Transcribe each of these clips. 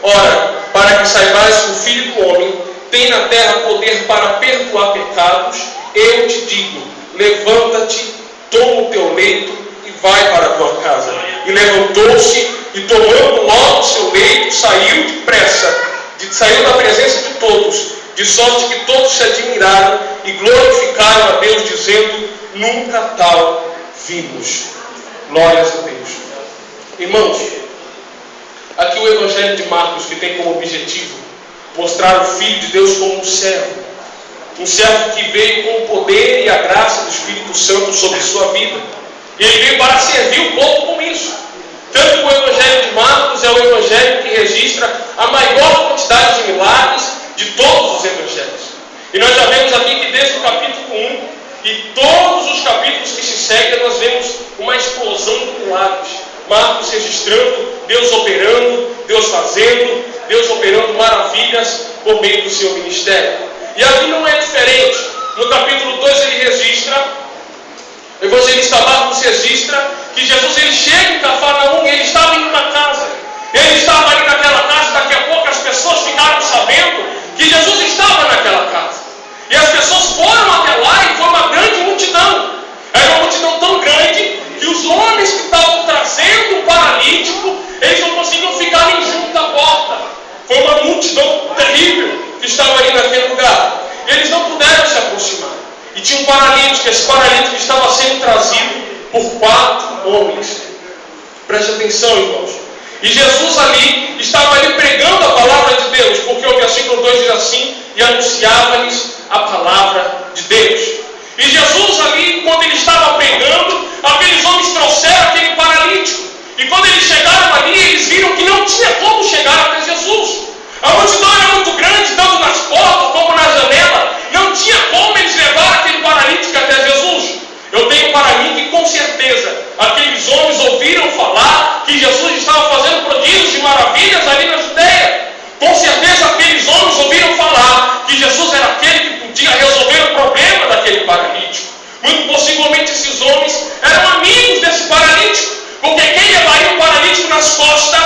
Ora, para que saibais que o Filho do Homem tem na terra poder para perdoar pecados, eu te digo, levanta-te, toma o teu leito e vai para a tua casa. E levantou-se e, tomando logo o seu leito, saiu depressa, saiu da presença de todos, de sorte que todos se admiraram e glorificaram a Deus, dizendo: nunca tal vimos. Glórias a Deus. Irmãos, aqui o Evangelho de Marcos, que tem como objetivo mostrar o Filho de Deus como um servo que veio com o poder e a graça do Espírito Santo sobre sua vida, e ele veio para servir o povo com isso. Tanto que o Evangelho de Marcos é o Evangelho que registra a maior quantidade de milagres de todos os Evangelhos. E nós já vemos aqui que desde o capítulo 1 e todos os capítulos que se seguem, nós vemos uma explosão de milagres. Marcos registrando, Deus operando, Deus fazendo, Deus operando maravilhas por meio do seu ministério. E aqui não é diferente. No capítulo 2 ele registra, o evangelista Marcos registra que Jesus ele chega em Cafarnaum e ele estava indo na casa. Ele estava ali naquela casa, daqui a pouco as pessoas ficaram sabendo que Jesus estava naquela casa. E as pessoas foram até lá e foi uma grande multidão. Era uma multidão tão grande que os homens que estavam trazendo o paralítico, eles não conseguiam ficar nem junto da porta. Foi uma multidão terrível que estava ali naquele lugar. E eles não puderam se aproximar. E tinha um paralítico, esse paralítico estava sendo trazido por 4 homens. Preste atenção, irmãos. E Jesus ali, estava ali pregando a palavra de Deus, porque o versículo 2 diz assim: e anunciava-lhes a palavra de Deus. E Jesus ali, quando ele estava pregando, aqueles homens trouxeram aquele paralítico. E quando eles chegaram ali, eles viram que não tinha como chegar até Jesus. A multidão era muito grande, tanto nas portas como na janela. Não tinha como eles levar aquele paralítico até Jesus. Eu tenho para mim que com certeza aqueles homens ouviram falar que Jesus estava fazendo prodígios e maravilhas ali na Judeia. Com certeza aqueles homens ouviram falar que Jesus era aquele que podia resolver o problema daquele paralítico. Muito possivelmente esses homens eram amigos desse paralítico, porque quem levaria um paralítico nas costas,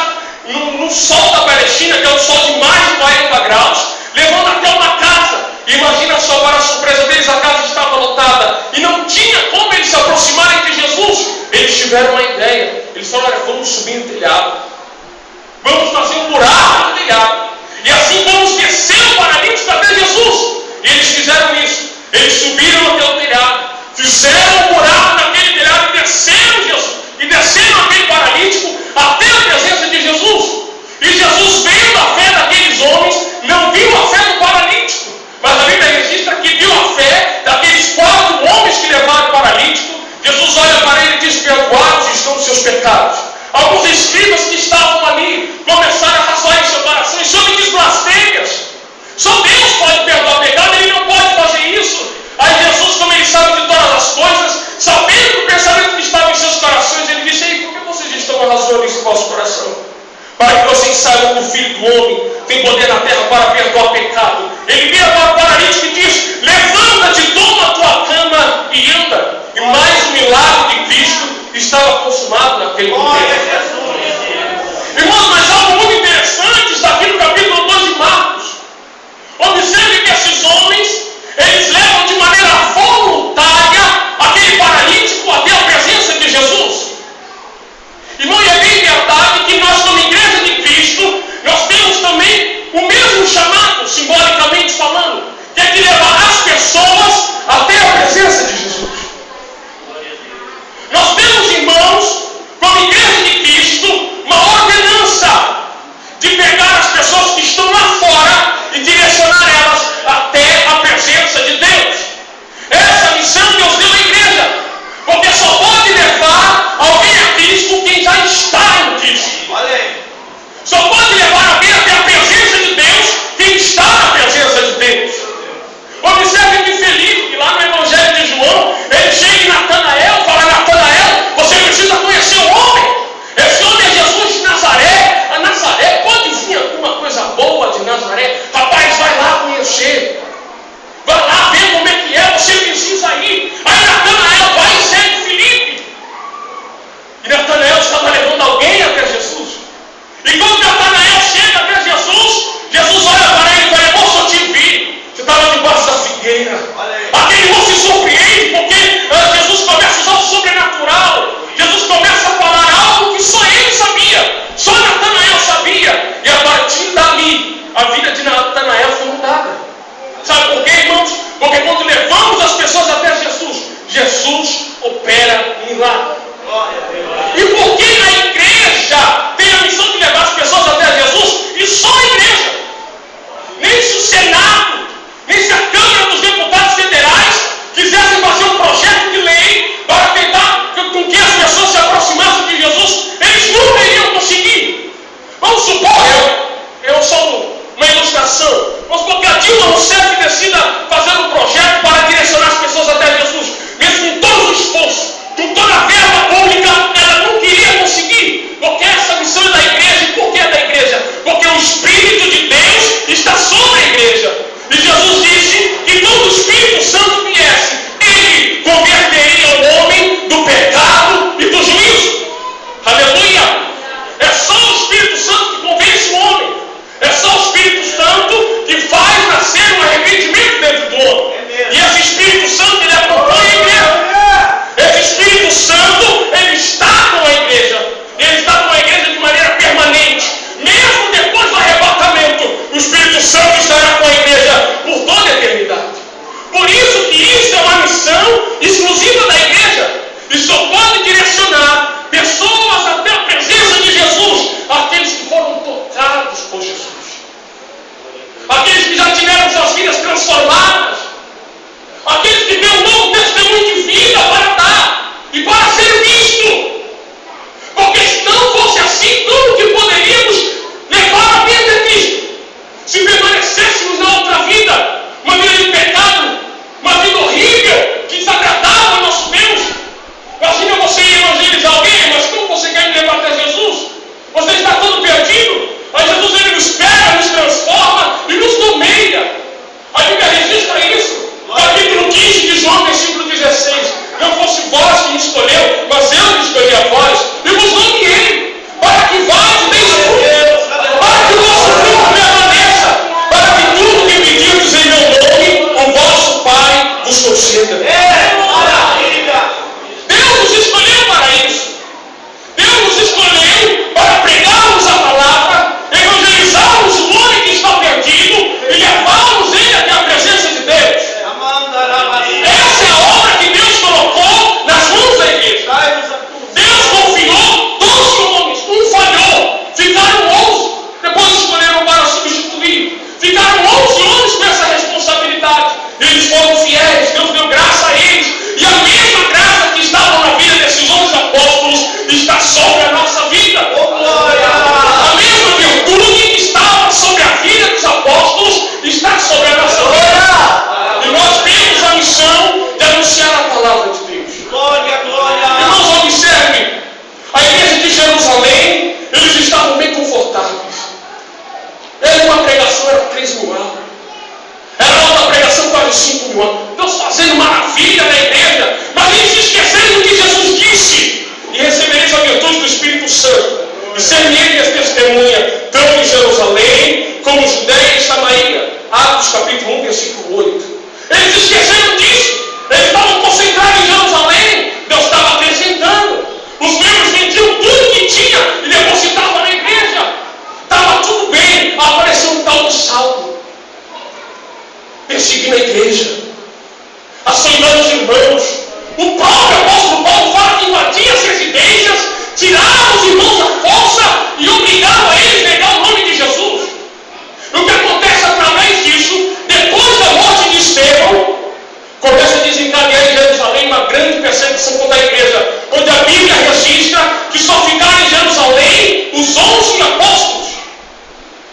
no sol da Palestina, que é um sol de mais de 40 graus, levando até uma casa. Imagina só, para a surpresa deles, a casa estava lotada e não tinha como eles se aproximarem de Jesus. Eles tiveram uma ideia. Eles falaram: olha, vamos subir no telhado, vamos fazer um buraco no telhado, e assim vamos descer o paralítico até Jesus. E eles fizeram isso. Eles subiram até o telhado, fizeram um buraco naquele telhado e desceram Jesus, e desceram aquele paralítico até a presença de Jesus. E Jesus, vendo a fé daqueles homens, não viu a fé do paralítico, mas a Bíblia registra que viu a fé daqueles 4 homens que levaram o paralítico. Jesus olha para ele e diz: perdoados estão os seus pecados. Alguns escribas que estavam ali começaram a razoar em seu coração: esse homem diz blasfêmias. Só Deus pode perdoar pecado, ele não pode fazer isso. Aí Jesus, como ele sabe de todas as coisas, sabendo do pensamento que estava em seus corações, ele disse: ei, por que vocês estão razoando isso em vosso coração? Para que vocês saibam que o Filho do Homem tem poder na terra para perdoar pecado. Ele vira para o paralítico e diz: levanta-te, toma a tua cama e anda. E mais um milagre de Cristo estava consumado naquele momento. Irmãos, mas algo muito interessante está aqui no capítulo 2 de Marcos. Observe que esses homens, eles levam de maneira voluntária aquele paralítico até a presença de Jesus. Irmão, e é bem verdade que nós, como igreja de Cristo, nós temos também o mesmo chamado, simbolicamente falando, que é de levar as pessoas até a presença de Jesus. Nós temos, irmãos, como igreja de Cristo, uma ordenança maravilha da igreja, mas eles se esqueceram do que Jesus disse. E recebereis a virtude do Espírito Santo. E ser-me-eis testemunha, tanto em Jerusalém, como em Judéia e Samaria. Atos capítulo 1, versículo 8. Eles esqueceram disso. Eles estavam concentrados em Jerusalém. Deus estava acrescentando. Os membros vendiam tudo que tinha e depositavam na igreja. Estava tudo bem. Apareceu um tal do Saulo, perseguindo a igreja, açoitando os irmãos. O próprio apóstolo Paulo fala que invadia as residências, tirava os irmãos à força e obrigava eles a negar o nome de Jesus. O que acontece através disso, depois da morte de Estevão, começa a desencadear em Jerusalém uma grande perseguição contra a igreja, onde a Bíblia registra que só ficaram em Jerusalém os 11 apóstolos.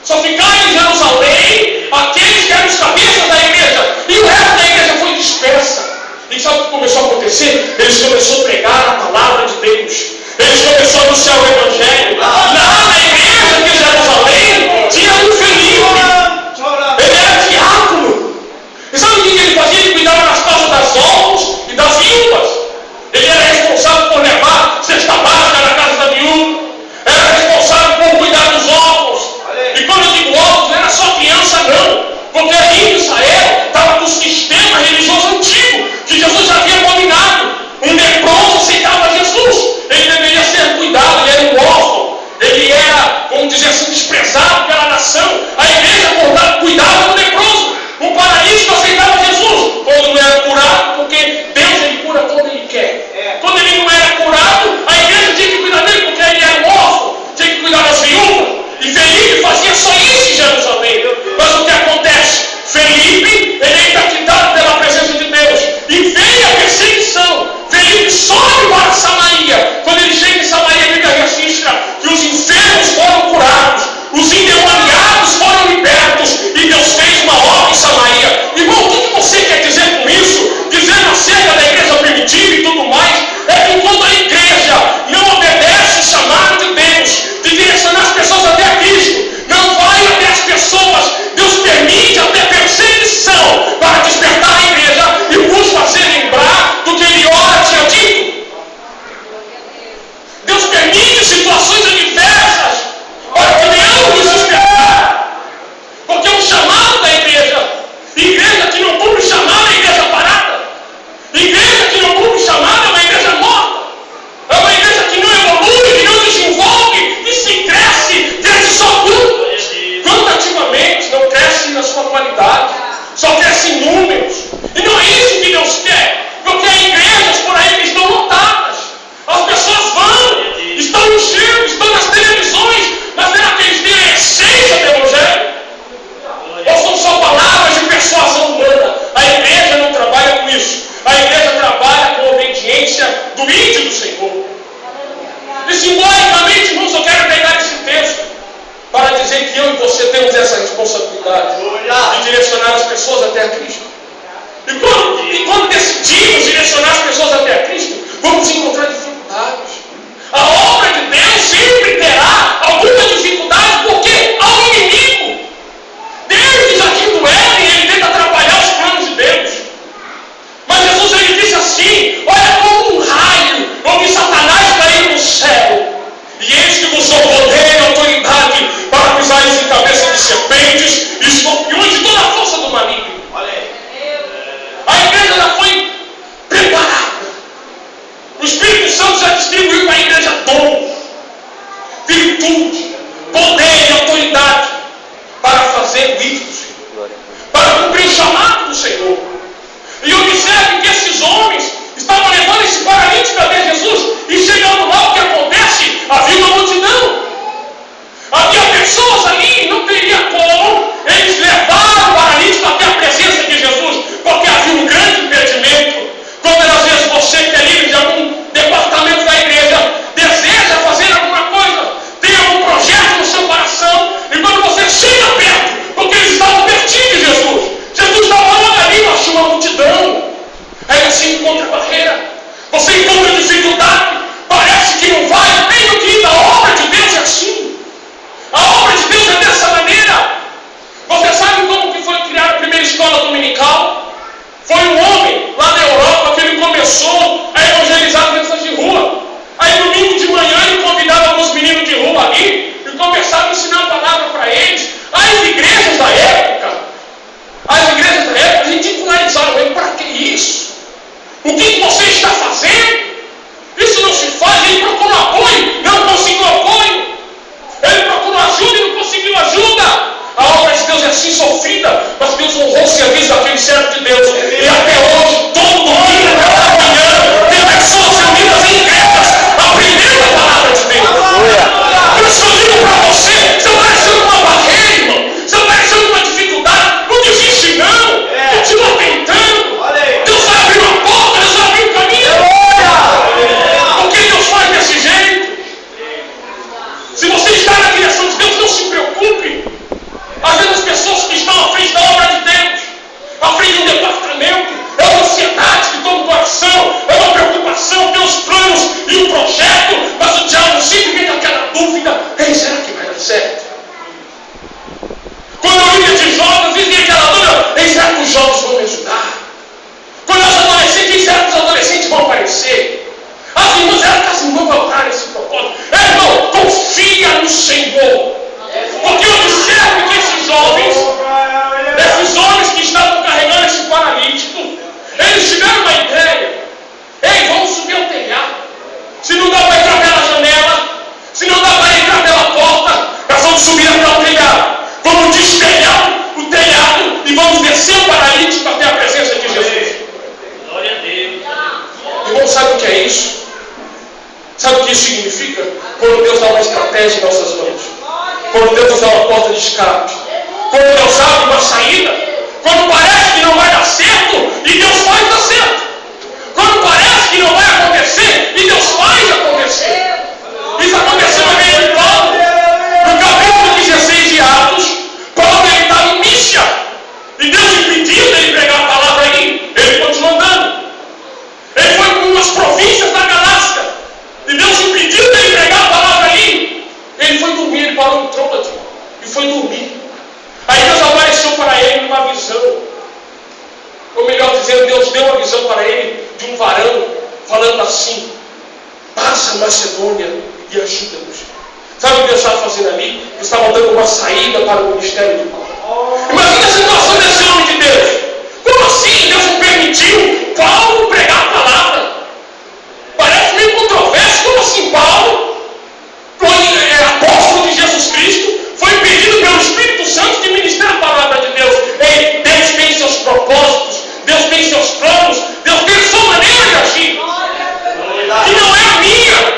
Só ficaram em Jerusalém aqueles que eram os cabeças da igreja, e o resto da igreja foi dispersa. E sabe o que começou a acontecer? Eles começaram a pregar a palavra de Deus. Eles começaram a anunciar o Evangelho. Lá na igreja de Jerusalém tinha um Felipe. Ele era diácono. E sabe o que ele fazia? Ele cuidava das casas das órfãos e das viúvas. Ele era responsável por levar cesta básica na casa da viúva. Era responsável por cuidar dos órfãos. E quando eu digo órfãos, não era só criança, não. Porque aí em Israel estava com o sistema religioso antigo, que Jesus já havia abominado. Um leproso aceitava Jesus. Ele deveria ser cuidado, ele era um órfão. Ele era, vamos dizer assim, desprezado pela nação. A igreja cuidava do leproso. Um paralítico aceitava Jesus quando não era curado, porque Deus ele cura quando ele quer. Quando ele não era curado, a igreja tinha que cuidar dele, porque ele era um órfão, tinha que cuidar das viúvas. E Felipe fazia só isso em Jerusalém. Mas o que acontece? Felipe, ele é impactado pela presença de Deus. E veio a perseguição. Felipe sobe para Samaria. Quando ele chega em Samaria, a Bíblia registra que os enfermos foram curados, os endemoniados foram libertos, e Deus fez uma obra em Samaria. Irmão, o que você quer dizer com isso? Dizendo acerca da igreja primitiva e tudo mais, é que enquanto a igreja não obedece o chamado de Deus de direcionar as pessoas até a Cristo, não vai até as pessoas, Deus permite até perseguição para despertar a igreja e nos fazer lembrar do que ele ora tinha dito. Deus permite situações adversas para que venhamos nos despertar. Porque o chamado da igreja que não cumpre o chamado é igreja parada. Igreja que não cumpre o chamado é uma igreja morta. É uma igreja que não evolui, que não desenvolve, e se cresce só quantitativamente, não cresce na sua qualidade, só cresce em números. E não é isso que Deus quer, porque há igrejas por aí que estão lotadas, as pessoas vão, estão enchendo, estão nas televisões, mas será que eles têm a essência do Evangelho? Ou são só palavras de persuasão humana? A igreja não trabalha com isso. A igreja trabalha com a obediência do íntimo do Senhor. E simbolicamente, irmãos, eu quero pegar esse texto para dizer que eu e você temos essa responsabilidade de direcionar as pessoas até a Cristo. E quando decidimos direcionar as pessoas até a Cristo, vamos encontrar dificuldades. A obra de Deus sempre terá alguma dificuldade, porque há um inimigo. Desde Jardim do Éden, ele tenta atrapalhar os planos de Deus. Mas Jesus ele disse assim: olha, como um raio, eu vi Satanás cair do céu. E eis que vos dou poder e autoridade para pisar em cabeça de serpentes e escorpiões e toda a força do maligno. A igreja já foi preparada. O Espírito ideia. Ei, vamos subir ao telhado. Se não dá para entrar pela janela, se não dá para entrar pela porta, nós vamos subir até o telhado. Vamos destelhar o telhado e vamos descer o paralítico até a presença de Jesus. Glória a Deus. Irmão, sabe o que é isso? Sabe o que isso significa? Quando Deus dá uma estratégia em nossas mãos. Quando Deus nos dá uma porta de escape. Quando Deus abre uma saída. Quando parece que não vai dar certo e Deus faz dar certo. Quando parece que não vai acontecer e Deus faz acontecer. Isso aconteceu na vida de Paulo. No capítulo 16 de Atos, Paulo estava em Mísia. E Deus impediu dele pregar a palavra aí. Ele continuou andando. Ele foi para umas províncias da Galácia. E Deus impediu dele pregar a palavra ali. Ele foi dormir, ele parou no trôpano e foi dormir. Aí Deus apareceu para ele numa visão. Ou melhor dizendo, Deus deu uma visão para ele de um varão falando assim: passa a Macedônia e ajuda-nos. Sabe o que Deus estava fazendo ali? Ele estava dando uma saída para o ministério de Paulo. Imagina a situação desse homem de Deus. Como assim Deus não permitiu Paulo pregar a palavra? Parece meio controverso. Como assim Paulo, apóstolo de Jesus Cristo, foi impedido pelo Espírito Santo de ministrar a palavra de Deus? Ei, Deus tem seus propósitos, Deus tem seus planos, Deus tem a sua maneira de agir. E não é a minha,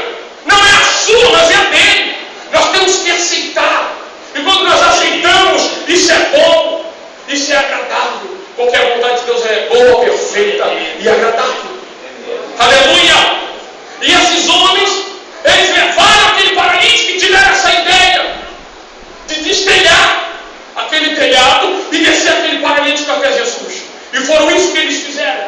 não é a sua, mas é a dele. Nós temos que aceitar. E quando nós aceitamos, isso é bom, isso é agradável. Porque a vontade de Deus é boa, perfeita e agradável. Aleluia! E esses homens, eles levaram aquele paralítico e tiveram essa ideia de destelhar aquele telhado e descer aquele paralítico até Jesus. E foram isso que eles fizeram.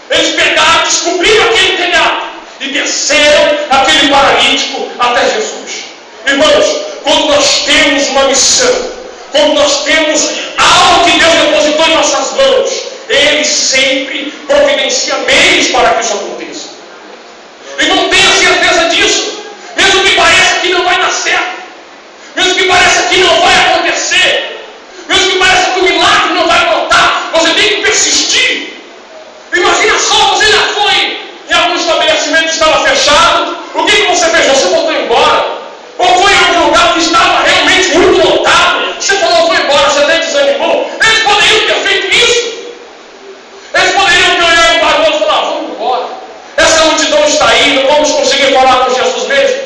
Eles pegaram, descobriram aquele telhado e desceram aquele paralítico até Jesus. Irmãos, quando nós temos uma missão, quando nós temos algo que Deus depositou em nossas mãos, Ele sempre providencia meios para que isso aconteça. E não tenha certeza disso, mesmo que pareça que não vai dar certo, mesmo que pareça que não vai acontecer, mesmo que pareça que o milagre não vai brotar, você tem que persistir. Imagina só, você já foi em algum estabelecimento que estava fechado, o que você fez? Você voltou embora. Ou foi em algum lugar que estava realmente muito lotado, você falou, vou embora, você até desanimou. Eles poderiam ter feito isso. Eles poderiam ter olhado para o outro e falar, vamos embora. Essa multidão está aí, não vamos conseguir falar com Jesus mesmo.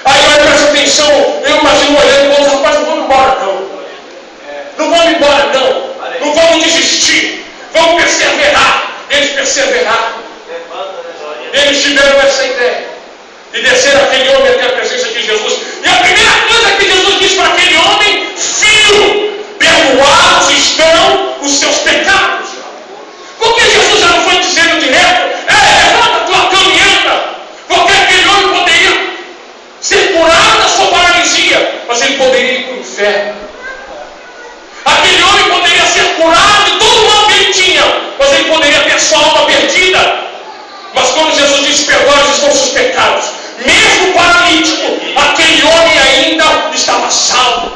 Aí vai, presta atenção, eu imagino olhando para o outro, rapaz, não vamos embora não. Não vamos embora não. Não vamos desistir. Vamos perseverar. Eles perseveraram. Eles tiveram essa ideia de descer aquele homem até a presença de Jesus. E a primeira coisa que Jesus diz para aquele homem: filho, perdoados estão os seus pecados. Porque Jesus já não foi dizendo direto: levanta tua cama e anda. Porque aquele homem poderia ser curado da sua paralisia, mas ele poderia ir para o inferno. Aquele homem poderia ser curado de todo o mal que ele tinha, mas ele poderia ter sua alma perdida. Mas quando Jesus disse: perdoados estão os seus pecados, mesmo paralítico, aquele homem ainda estava salvo.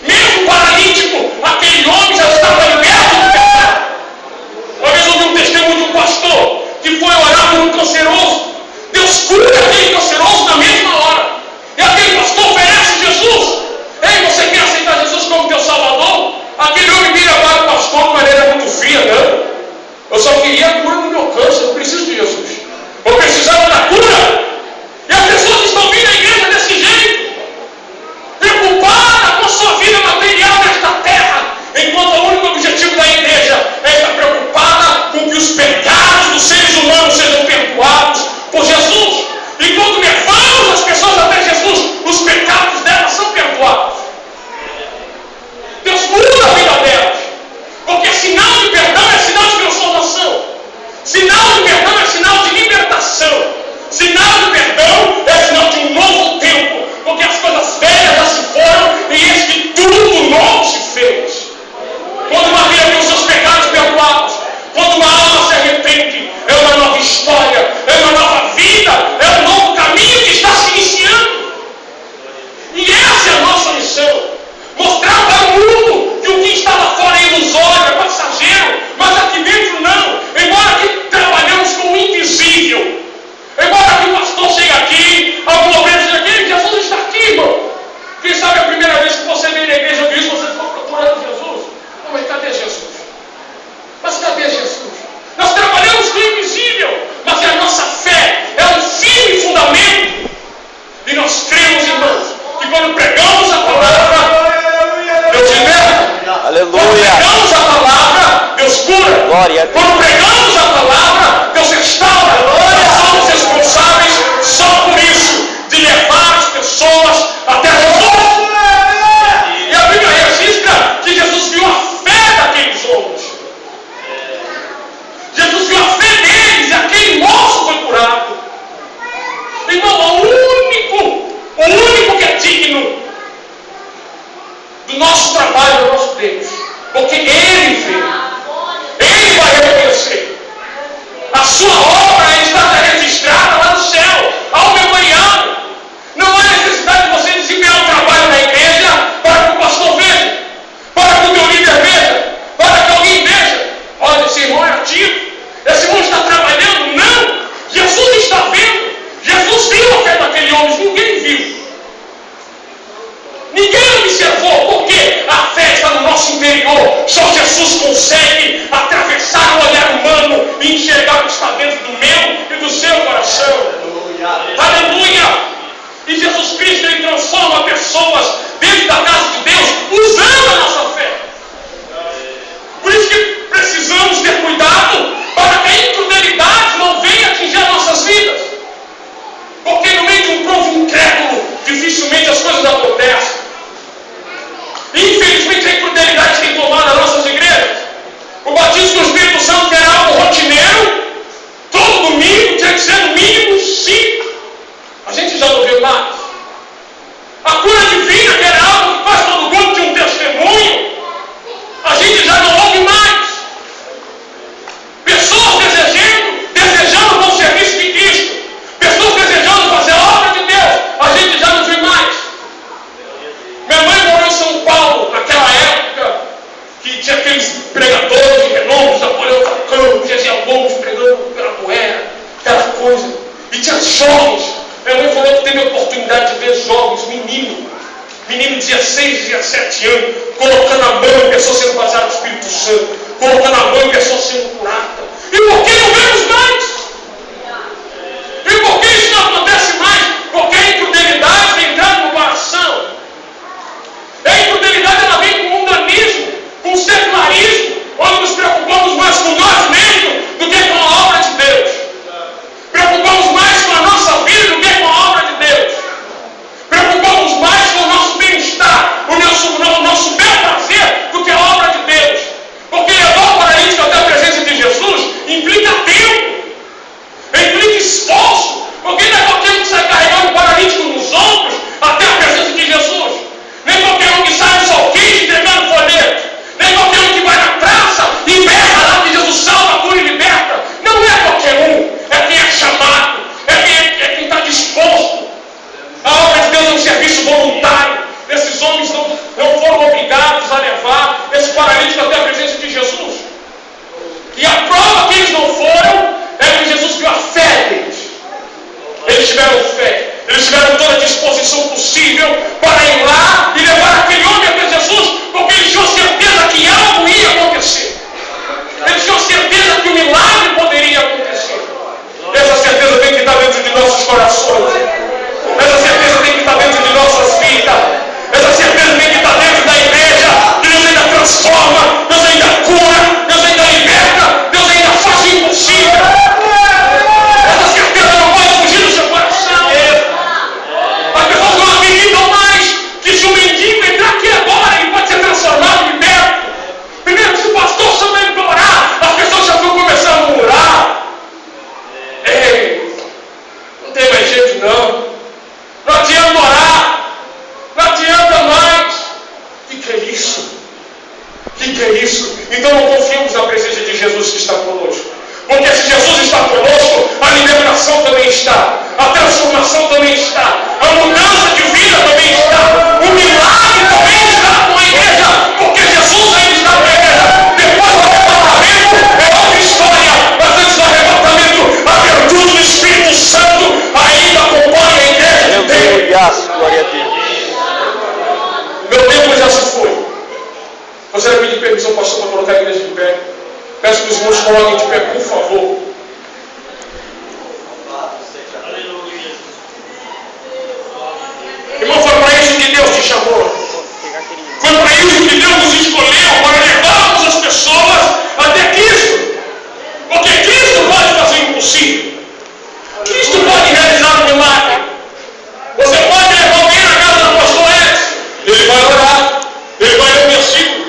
Mesmo paralítico, aquele homem já estava liberto do pecado. Uma vez eu ouvi um testemunho de um pastor que foi orar por um canceroso. Deus cura aquele canceroso na mesma hora. E aquele pastor oferece Jesus: ei, você quer aceitar Jesus como teu Salvador? Aquele homem vira para o pastor de maneira muito fria: não, eu só queria a cura do meu câncer, eu preciso de Jesus. Eu precisava da cura. E as pessoas estão vindo à igreja desse jeito, preocupada com a sua vida material nesta terra, enquanto o único objetivo da igreja é estar preocupada com que os pecados dos seres humanos sejam perdoados por Jesus. E quando levamos as pessoas até Jesus, os pecados delas são perdoados. Deus muda a vida delas, porque sinal de perdão é sinal de transformação. Sinal de perdão é sinal de libertação. Sinal de perdão é sinal de um novo tempo, porque as coisas velhas já se foram e eis que tudo novo se fez. Quando uma vida tem os seus pecados perdoados, quando uma alma se arrepende, é uma nova história, é uma nova vida, é um novo caminho que está se iniciando. E essa é a nossa missão: mostrar para o mundo que o que está lá fora é ilusório, é passageiro, mas aqui dentro não. Embora que trabalhamos com nosso trabalho é o nosso Deus. Porque Ele veio. Ele vai reconhecer. A sua obra está registrada lá no céu, ao memorial. Não há necessidade de você desempenhar o trabalho na igreja para que o pastor veja, para que o teu líder veja, para que alguém veja. Olha, esse irmão é ativo, esse irmão está trabalhando. Não! Jesus está vendo. Jesus viu a fé daquele homem, ninguém viu. Ninguém observou, porque a fé está no nosso interior. Só Jesus consegue atravessar o olhar humano e enxergar o que está dentro do meu e do seu coração. Aleluia! E Jesus Cristo, Ele transforma pessoas dentro da casa de Deus usando a nossa fé. Por isso que precisamos ter cuidado para que a incrudelidade não venha atingir as nossas vidas. Porque no meio de um povo incrédulo, dificilmente as coisas acontecem. Infelizmente a incrudelidade tem tomado as nossas igrejas. O batismo do Espírito Santo era algo rotineiro. Todo domingo tinha que ser no mínimo 5. A gente já não vê mais. A cura divina, que era algo que faz todo mundo de um testemunho, a gente já não ouve mais. Pessoas desejando o bom serviço de Cristo, pessoas desejando fazer a obra de Deus, a gente já não vê mais. Minha mãe morou em São Paulo, naquela época que tinha aqueles pregadores de renome, Napoleão Facão, Zezé Lobos pregando pela moeda, aquela coisa. E tinha jovens. Minha mãe falou que teve a oportunidade de ver jovens, menino de 16, 17 anos, colocando a mão em pessoa sendo baseada no Espírito Santo, colocando a mão em pessoa sendo curada. E por que não vemos mais? E por que isso não acontece mais? Porque a incrudelidade tem entrado no coração. A incrudelidade ela vem com o mundanismo, com o secularismo, onde nos preocupamos mais com nós mesmos do que com a obra de Deus. Preocupamos mais com a nossa vida do que com a obra de Deus. Preocupamos mais com o nosso bem-estar, o nosso bel prazer, do que a obra de Deus. Porque levar o paralítico até a presença de Jesus implica tempo, implica esforço. Porque não é qualquer um que sai carregando o paralítico nos ombros até a presença de Jesus. Nem qualquer um que sai no sol quente entregando folhetos. Nem qualquer um que vai na praça e berra lá que Jesus salva, cura e liberta. Não é qualquer um. É quem é chamado. É quem está disposto. A obra de Deus é um serviço voluntário. Esses homens não foram obrigados a levar esse paralítico até a presença de Jesus. E a prova que eles não foram é que Jesus viu a fé deles. Eles tiveram fé. Eles tiveram toda a disposição possível para ir lá e levar aquele homem até Jesus, porque eles tinham certeza que algo ia acontecer. Eles tinham certeza que o milagre poderia acontecer. Essa certeza tem que estar dentro de nossos corações. Essa certeza tem que estar dentro de nossas vidas. Essa certeza tem que estar dentro da igreja. Que Deus ainda transforma, Deus ainda cura, Deus ainda liberta, Deus ainda faz o impossível. Essa certeza não pode fugir do seu coração. As pessoas não acreditam mais que se o mendigo entrar aqui agora, ele pode ser transformado em liberto. Primeiro, se o pastor chama ele para orar, as pessoas já vão começar a murmurar. Ei, não tem mais jeito não. Não adianta orar. Não adianta mais. O que é isso? O que é isso? Então não confiamos na presença de Jesus que está conosco. Porque se Jesus está conosco, a libertação também está. A transformação também está. A mudança de vida também está. O milagre também está com a igreja. Porque Jesus ainda está com a igreja. Depois do arrebatamento é outra história. Mas antes do arrebatamento, a virtude do Espírito Santo ainda acompanha a igreja de Deus. Glória a Deus. Meu tempo já se foi. Gostaria de pedir permissão, pastor, para colocar a igreja de pé. Peço que os irmãos coloquem de pé, por favor. Irmão, foi para isso que Deus te chamou. Foi para isso que Deus nos escolheu, para levarmos as pessoas até Cristo. Porque Cristo pode fazer o impossível. Cristo pode realizar um milagre. Você pode levar alguém na casa do pastor Edson. Ele vai orar, ele vai ler o versículo,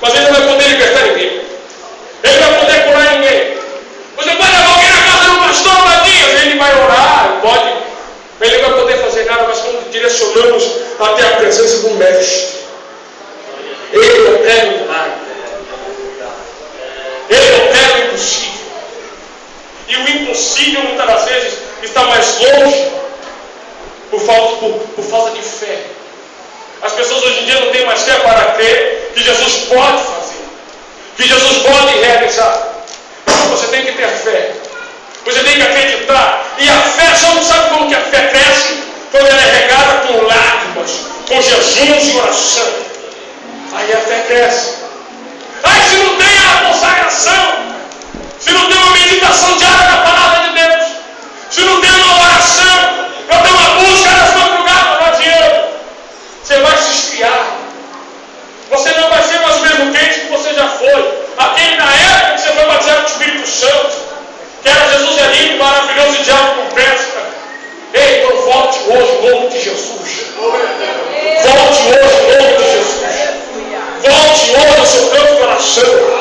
mas ele não vai poder libertar ninguém. Ele vai poder curar ninguém. Você pode levar alguém na casa do pastor Matias, ele vai orar, ele vai poder fazer nada, mas quando direcionamos até a presença do Mestre, está mais longe por falta de fé. As pessoas hoje em dia não têm mais fé para crer que Jesus pode fazer, que Jesus pode realizar. Então você tem que ter fé, você tem que acreditar. E a fé, só não sabe como que a fé cresce? Quando ela é regada com lágrimas, com jejuns e oração. Aí a fé cresce. Aí se não tem a consagração, se não tem uma meditação diária na palavra de Deus, se não tem uma oração, não tem uma busca nas madrugadas, não adianta. Você vai se esfriar. Você não vai ser mais o mesmo crente que você já foi. Aquele na época que você foi batizado com o Espírito Santo, que era Jesus é lindo, maravilhoso e diabo com pressa. Ei, então volte hoje em nome de Jesus. Volte hoje em nome de Jesus. Volte hoje ao seu campo de oração.